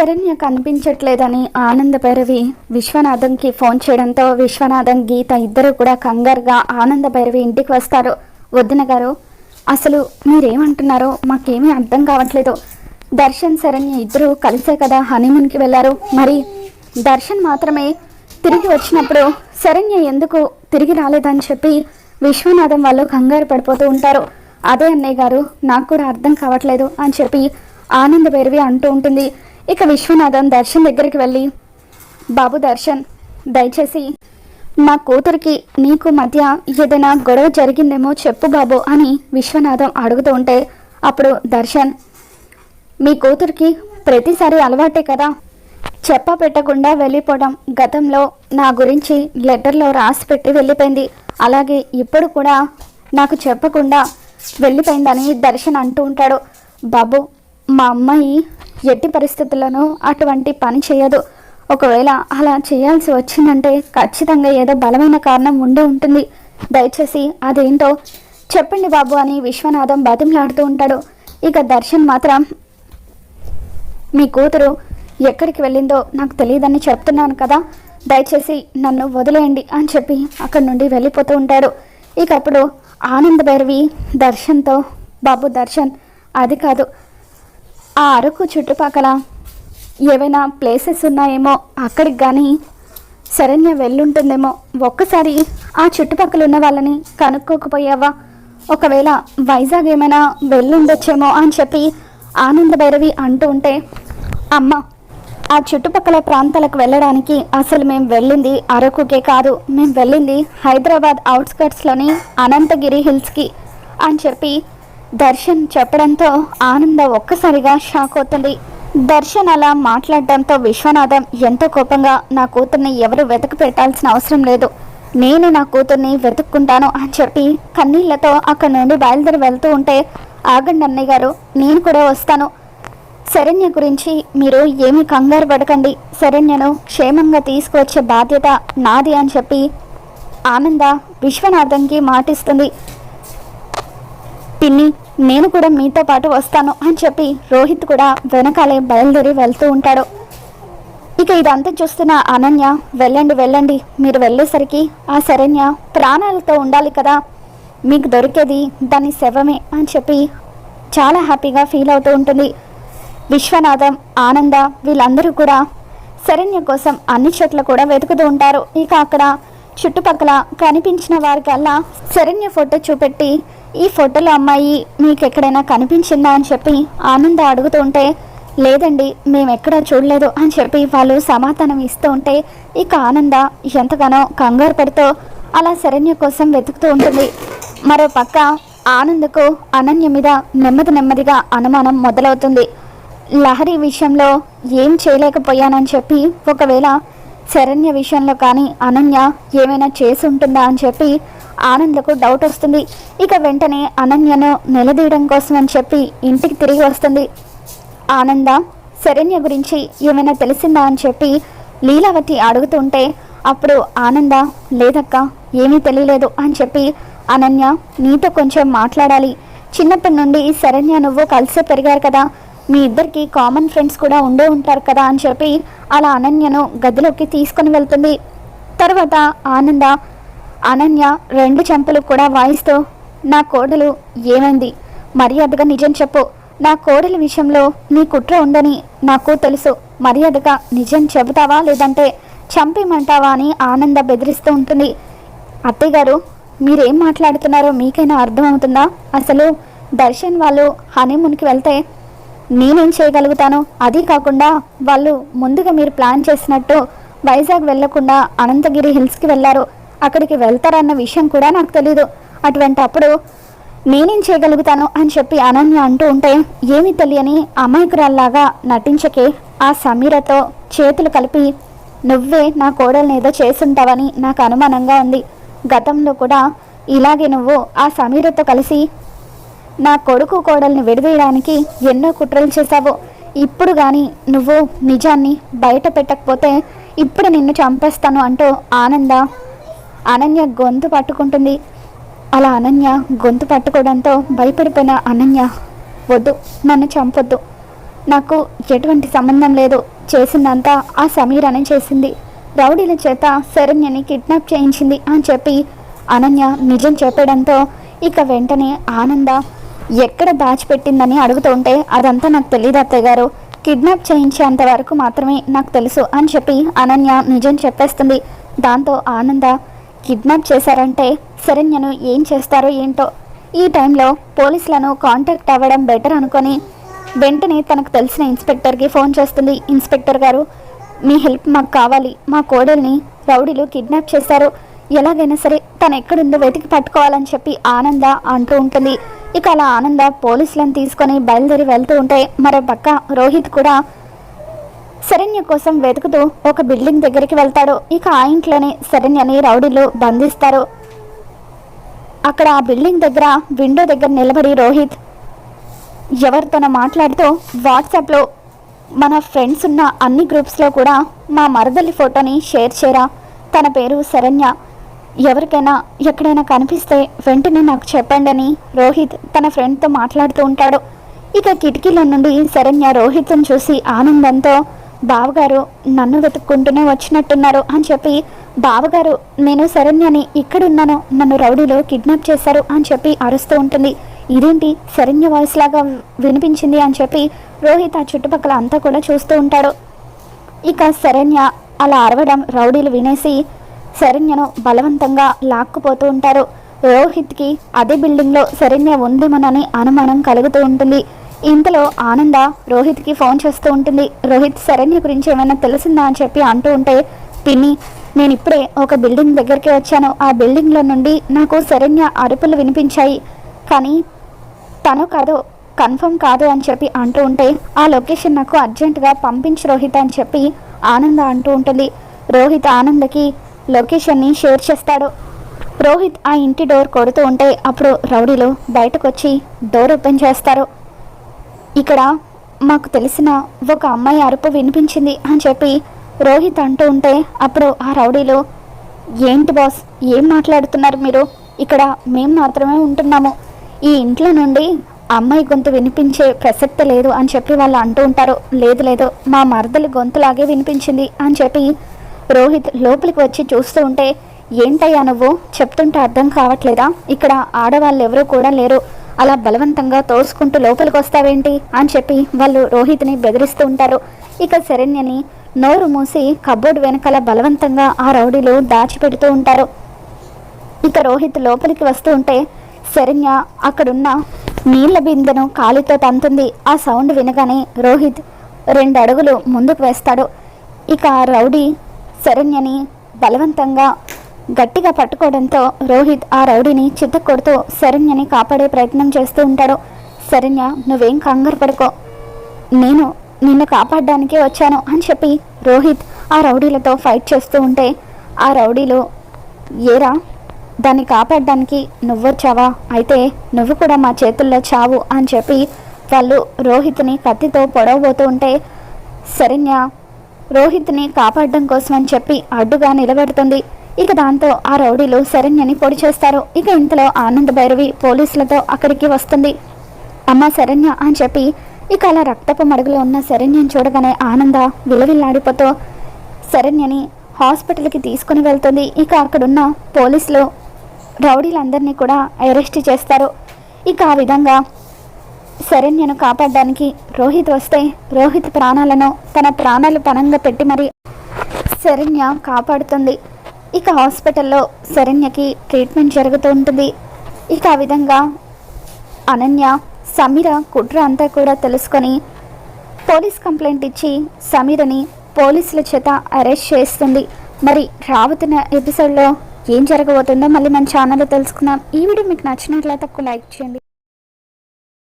శరణ్య కనిపించట్లేదని ఆనంద భైరవి విశ్వనాథంకి ఫోన్ చేయడంతో విశ్వనాథం గీత ఇద్దరు కూడా కంగారుగా ఆనంద భైరవి ఇంటికి వస్తారు. వదిన గారు, అసలు మీరేమంటున్నారో మాకేమీ అర్థం కావట్లేదు. దర్శన్ శరణ్య ఇద్దరు కలిసే కదా హనీమూన్కి వెళ్ళారు. మరి దర్శన్ మాత్రమే తిరిగి వచ్చినప్పుడు శరణ్య ఎందుకు తిరిగి రాలేదని చెప్పి విశ్వనాథం వాళ్ళు కంగారు పడిపోతూ ఉంటారు. అదే అన్నయ్య గారు, నాకు కూడా అర్థం కావట్లేదు అని చెప్పి ఆనంద భైరవి అంటూ ఉంటుంది. ఇక విశ్వనాథం దర్శన్ దగ్గరికి వెళ్ళి, బాబు దర్శన్, దయచేసి మా కూతురికి నీకు మధ్య ఏదైనా గొడవ జరిగిందేమో చెప్పు బాబు అని విశ్వనాథం అడుగుతూ ఉంటే, అప్పుడు దర్శన్, మీ కూతురికి ప్రతిసారి అలవాటే కదా చెప్పా పెట్టకుండా వెళ్ళిపోవడం. గతంలో నా గురించి లెటర్లో రాసి పెట్టి వెళ్ళిపోయింది, అలాగే ఇప్పుడు కూడా నాకు చెప్పకుండా వెళ్ళిపోయిందని దర్శన్ అంటూ ఉంటాడు. బాబు, మా అమ్మాయి ఎట్టి పరిస్థితుల్లోనూ అటువంటి పని చేయదు. ఒకవేళ అలా చేయాల్సి వచ్చిందంటే ఖచ్చితంగా ఏదో బలమైన కారణం ఉండే ఉంటుంది. దయచేసి అదేంటో చెప్పండి బాబు అని విశ్వనాథం బతిమలాడుతూ ఉంటాడు. ఇక దర్శన్ మాత్రం, మీ కూతురు ఎక్కడికి వెళ్ళిందో నాకు తెలియదని చెప్తున్నాను కదా, దయచేసి నన్ను వదిలేయండి అని చెప్పి అక్కడి నుండి వెళ్ళిపోతూ ఉంటాడు. ఇక అప్పుడు ఆనంద భైరవి దర్శన్తో, బాబు దర్శన్, అది కాదు, ఆ అరకు చుట్టుపక్కల ఏవైనా ప్లేసెస్ ఉన్నాయేమో, అక్కడికి కానీ శరణ్య వెళ్ళుంటుందేమో, ఒక్కసారి ఆ చుట్టుపక్కల ఉన్న వాళ్ళని కనుక్కోకపోయావా? ఒకవేళ వైజాగ్ ఏమైనా వెళ్ళుండొచ్చేమో అని చెప్పి ఆనంద భైరవి అంటూ ఉంటే, అమ్మ, ఆ చుట్టుపక్కల ప్రాంతాలకు వెళ్ళడానికి అసలు మేము వెళ్ళింది అరకుకే కాదు, మేము వెళ్ళింది హైదరాబాద్ అవుట్స్కట్స్లోని అనంతగిరి హిల్స్కి అని చెప్పి దర్శన్ చెప్పడంతో ఆనంద ఒక్కసారిగా షాక్ అవుతుంది. దర్శన్ అలా మాట్లాడడంతో విశ్వనాథం ఎంతో కోపంగా, నా కూతుర్ని ఎవరు వెతక పెట్టాల్సిన అవసరం లేదు, నేను నా కూతుర్ని వెతుక్కుంటాను అని చెప్పి కన్నీళ్లతో అక్కడి నుండి బయలుదేరి వెళ్తూ ఉంటే, ఆగండి అన్నయ్య గారు, నేను కూడా వస్తాను. శరణ్య గురించి మీరు ఏమీ కంగారు పడకండి, శరణ్యను క్షేమంగా తీసుకువచ్చే బాధ్యత నాది అని చెప్పి ఆనంద విశ్వనాథంకి మాటిస్తుంది. పిన్ని, నేను కూడా మీతో పాటు వస్తాను అని చెప్పి రోహిత్ కూడా వెనకాలే బయలుదేరి వెళ్తూ ఉంటాడు. ఇక ఇదంతా చూస్తున్న అనన్య, వెళ్ళండి వెళ్ళండి, మీరు వెళ్ళేసరికి ఆ శరణ్య ప్రాణాలతో ఉండాలి కదా, మీకు దొరికేది దాని శవమే అని చెప్పి చాలా హ్యాపీగా ఫీల్ అవుతూ ఉంటుంది. విశ్వనాథం, ఆనంద వీళ్ళందరూ కూడా శరణ్య కోసం అన్ని చోట్ల కూడా వెతుకుతూ ఉంటారు. ఇక అక్కడ చుట్టుపక్కల కనిపించిన వారికల్లా శరణ్య ఫోటో చూపెట్టి, ఈ ఫోటోలో అమ్మాయి మీకు ఎక్కడైనా కనిపించిందా అని చెప్పి ఆనంద అడుగుతూ ఉంటే, లేదండి, మేము ఎక్కడా చూడలేదు అని చెప్పి వాళ్ళు సమాధానం ఇస్తూ ఉంటే, ఇక ఆనంద ఎంతగానో కంగారు పడుతూ అలా శరణ్య కోసం వెతుకుతూ ఉంటుంది. మరో పక్క ఆనందకు అనన్య మీద నెమ్మదిగా అనుమానం మొదలవుతుంది. లహరి విషయంలో ఏం చేయలేకపోయానని చెప్పి, ఒకవేళ శరణ్య విషయంలో కానీ అనన్య ఏమైనా చేసి ఉంటుందా అని చెప్పి ఆనందకు డౌట్ వస్తుంది. ఇక వెంటనే అనన్యను నిలదీయడం కోసం అని చెప్పి ఇంటికి తిరిగి వస్తుంది. ఆనంద, శరణ్య గురించి ఏమైనా తెలిసిందా అని చెప్పి లీలావతి అడుగుతుంటే, అప్పుడు ఆనంద, లేదక్క, ఏమీ తెలియలేదు అని చెప్పి, అనన్య, నీతో కొంచెం మాట్లాడాలి, చిన్నప్పటి నుండి శరణ్య నువ్వు కలిసే పెరిగారు కదా, మీ ఇద్దరికి కామన్ ఫ్రెండ్స్ కూడా ఉండే ఉంటారు కదా అని చెప్పి అలా అనన్యను గదిలోకి తీసుకొని వెళ్తుంది. తర్వాత ఆనంద అనన్య 2 చెంపలు కూడా వాయిస్తూ, నా కోడలు ఏమైంది, మర్యాదగా నిజం చెప్పు, నా కోడలి విషయంలో నీ కుట్ర ఉందని నాకు తెలుసు, మర్యాదగా నిజం చెబుతావా లేదంటే చంపేమంటావా అని ఆనంద బెదిరిస్తూ ఉంటుంది. అత్తయ్య గారు, మీరేం మాట్లాడుతున్నారో మీకైనా అర్థమవుతుందా? అసలు దర్శన్ వాళ్ళు హనీమూన్కి వెళ్తే నేనేం చేయగలుగుతాను? అది కాకుండా వాళ్ళు ముందుగా మీరు ప్లాన్ చేసినట్టు వైజాగ్ వెళ్లకుండా అనంతగిరి హిల్స్కి వెళ్ళారు, అక్కడికి వెళ్తారన్న విషయం కూడా నాకు తెలీదు, అటువంటి అప్పుడు నేనేం చేయగలుగుతాను అని చెప్పి అనన్య అంటూ ఉంటే, ఏమీ తెలియని అమాయకురాల్లాగా నటించకే, ఆ సమీరతో చేతులు కలిపి నువ్వే నా కోడల్ని ఏదో చేసుంటావని నాకు అనుమానంగా ఉంది, గతంలో కూడా ఇలాగే నువ్వు ఆ సమీరతో కలిసి నా కొడుకు కోడల్ని విడదీయడానికి ఎన్నో కుట్రలు చేశావు, ఇప్పుడు కానీ నువ్వు నిజాన్ని బయట పెట్టకపోతే ఇప్పుడు నిన్ను చంపేస్తాను అంటూ అనన్య గొంతు పట్టుకుంటుంది. అలా అనన్య గొంతు పట్టుకోవడంతో భయపడిపోయిన అనన్య, వద్దు, నన్ను చంపొద్దు, నాకు ఎటువంటి సంబంధం లేదు, చేసిందంతా ఆ సమీర్ అనే చేసింది, రౌడీల చేత శరణ్యని కిడ్నాప్ చేయించింది అని చెప్పి అనన్య నిజం చెప్పడంతో ఇక వెంటనే ఆనంద ఎక్కడ దాచిపెట్టిందని అడుగుతూ ఉంటే అదంతా నాకు తెలియదు అత్తయ్య గారు, కిడ్నాప్ చేయించేంత వరకు మాత్రమే నాకు తెలుసు అని చెప్పి అనన్య నిజం చెప్పేస్తుంది. దాంతో ఆనంద కిడ్నాప్ చేశారంటే శరణ్యను ఏం చేస్తారో ఏంటో, ఈ టైంలో పోలీసులను కాంటాక్ట్ అవ్వడం బెటర్ అనుకొని వెంటనే తనకు తెలిసిన ఇన్స్పెక్టర్కి ఫోన్ చేస్తుంది. ఇన్స్పెక్టర్ గారు, మీ హెల్ప్ మాకు కావాలి, మా కోడల్ని రౌడీలు కిడ్నాప్ చేశారు, ఎలాగైనా సరే తను ఎక్కడుందో వెతికి పట్టుకోవాలని చెప్పి ఆనంద అంటూ ఉంటుంది. ఇక అలా ఆనంద పోలీసులను తీసుకొని బయలుదేరి వెళ్తూ ఉంటే మరో పక్క రోహిత్ కూడా శరణ్య కోసం వెతుకుతూ ఒక బిల్డింగ్ దగ్గరికి వెళ్తాడు. ఇక ఆ ఇంట్లోనే శరణ్యని రౌడీలు బంధిస్తారు. అక్కడ ఆ బిల్డింగ్ దగ్గర విండో దగ్గర నిలబడి రోహిత్ ఎవరితోనో మాట్లాడుతూ వాట్సాప్లో మన ఫ్రెండ్స్ ఉన్న అన్ని గ్రూప్స్లో కూడా మా మరదలి ఫోటోని షేర్ చేయరా, తన పేరు శరణ్య, ఎవరికైనా ఎక్కడైనా కనిపిస్తే వెంటనే నాకు చెప్పండి అని రోహిత్ తన ఫ్రెండ్తో మాట్లాడుతూ ఉంటాడు. ఇక కిటికీలో నుండి శరణ్య రోహిత్ని చూసి ఆనందంతో బావగారు నన్ను వెతుక్కుంటూనే వచ్చినట్టున్నారు అని చెప్పి, బావగారు నేను శరణ్యని ఇక్కడున్నాను, నన్ను రౌడీలో కిడ్నాప్ చేశారు అని చెప్పి అరుస్తూ ఉంటుంది. ఇదేంటి శరణ్య వాయిస్ లాగా వినిపించింది అని చెప్పి రోహిత్ ఆ చుట్టుపక్కల అంతా కూడా చూస్తూ ఉంటాడు. ఇక శరణ్య అలా అరవడం రౌడీలు వినేసి శరణ్యను బలవంతంగా లాక్కుపోతూ ఉంటారు. రోహిత్కి అదే బిల్డింగ్లో శరణ్య ఉందేమోనని అనుమానం కలుగుతూ ఉంటుంది. ఇంతలో ఆనంద రోహిత్కి ఫోన్ చేస్తూ ఉంటుంది. రోహిత్ శరణ్య గురించి ఏమైనా తెలిసిందా అని చెప్పి అంటూ ఉంటే, పిన్ని నేను ఇప్పుడే ఒక బిల్డింగ్ దగ్గరికి వచ్చాను, ఆ బిల్డింగ్లో నుండి నాకు శరణ్య అరుపులు వినిపించాయి, కానీ తను కాదు కన్ఫర్మ్ కాదు అని చెప్పి అంటూ ఉంటే, ఆ లొకేషన్ నాకు అర్జెంటుగా పంపించు రోహిత్ అని చెప్పి ఆనంద అంటూ ఉంటుంది. రోహిత్ ఆనందకి లొకేషన్ని షేర్ చేస్తాడు. రోహిత్ ఆ ఇంటి డోర్ కొడుతూ ఉంటే అప్పుడు రౌడీలు బయటకు వచ్చి డోర్ ఓపెన్ చేస్తారు. ఇక్కడ మాకు తెలిసిన ఒక అమ్మాయి అరుపు వినిపించింది అని చెప్పి రోహిత్ అంటూ ఉంటే అప్పుడు ఆ రౌడీలు, ఏంటి బాస్ ఏం మాట్లాడుతున్నారు మీరు, ఇక్కడ మేము మాత్రమే ఉంటున్నాము, ఈ ఇంట్లో నుండి అమ్మాయి గొంతు వినిపించే ప్రసక్తి లేదు అని చెప్పి వాళ్ళు అంటూ ఉంటారు. లేదు లేదు మా మరదలి గొంతులాగే వినిపించింది అని చెప్పి రోహిత్ లోపలికి వచ్చి చూస్తూ ఉంటే, ఏంటయ్యా నువ్వు చెప్తుంటే అర్థం కావట్లేదా, ఇక్కడ ఆడవాళ్ళు ఎవరూ కూడా లేరు, అలా బలవంతంగా తోసుకుంటూ లోపలికి వస్తావేంటి అని చెప్పి వాళ్ళు రోహిత్ని బెదిరిస్తూ ఉంటారు. ఇక శరణ్యని నోరు మూసి కబోర్డ్ వెనకాల బలవంతంగా ఆ రౌడీలు దాచిపెడుతూ ఉంటారు. ఇక రోహిత్ లోపలికి వస్తూ ఉంటే శరణ్య అక్కడున్న నీళ్ల బిందెను కాలితో తంతుంది. ఆ సౌండ్ వినగానే రోహిత్ 2 అడుగులు ముందుకు వేస్తాడు. ఇక రౌడీ శరణ్యని బలవంతంగా గట్టిగా పట్టుకోవడంతో రోహిత్ ఆ రౌడీని చిత్తకొడుతూ శరణ్యని కాపాడే ప్రయత్నం చేస్తూ ఉంటాడు. శరణ్య నువ్వేం కంగారు పడుకో, నేను నిన్ను కాపాడడానికే వచ్చాను అని చెప్పి రోహిత్ ఆ రౌడీలతో ఫైట్ చేస్తూ ఉంటే ఆ రౌడీలు, ఏరా దాన్ని కాపాడడానికి నువ్వొచ్చావా, అయితే నువ్వు కూడా మా చేతుల్లో చావు అని చెప్పి వాళ్ళు రోహిత్ని కత్తితో పొడవబోతూ ఉంటే శరణ్య రోహిత్ని కాపాడడం కోసం అని చెప్పి అడ్డుగా నిలబెడుతుంది. ఇక దాంతో ఆ రౌడీలు శరణ్యని పొడి చేస్తారు. ఇక ఇంతలో ఆనంద భైరవి పోలీసులతో అక్కడికి వస్తుంది. అమ్మ శరణ్య అని చెప్పి ఇక అలా రక్తపు మడుగులో ఉన్న శరణ్యని చూడగానే ఆనంద విలవిల్లాడిపోతూ శరణ్యని హాస్పిటల్కి తీసుకుని వెళ్తుంది. ఇక అక్కడున్న పోలీసులు రౌడీలందరినీ కూడా అరెస్ట్ చేస్తారు. ఇక ఆ విధంగా శరణ్యను కాపాడడానికి రోహిత్ వస్తే రోహిత్ ప్రాణాలను తన ప్రాణాలు పణంగా పెట్టి మరి శరణ్య కాపాడుతుంది. ఇక హాస్పిటల్లో శరణ్యకి ట్రీట్మెంట్ జరుగుతూ ఉంటుంది. ఇక ఆ విధంగా అనన్య సమీర కుట్ర అంతా కూడా తెలుసుకొని పోలీస్ కంప్లైంట్ ఇచ్చి సమీరని పోలీసుల చేత అరెస్ట్ చేస్తుంది. మరి రాబోతున్న ఎపిసోడ్లో ఏం జరగబోతుందో మళ్ళీ మన ఛానల్లో తెలుసుకుందాం. ఈ వీడియో మీకు నచ్చినట్లయితే లైక్ చేయండి.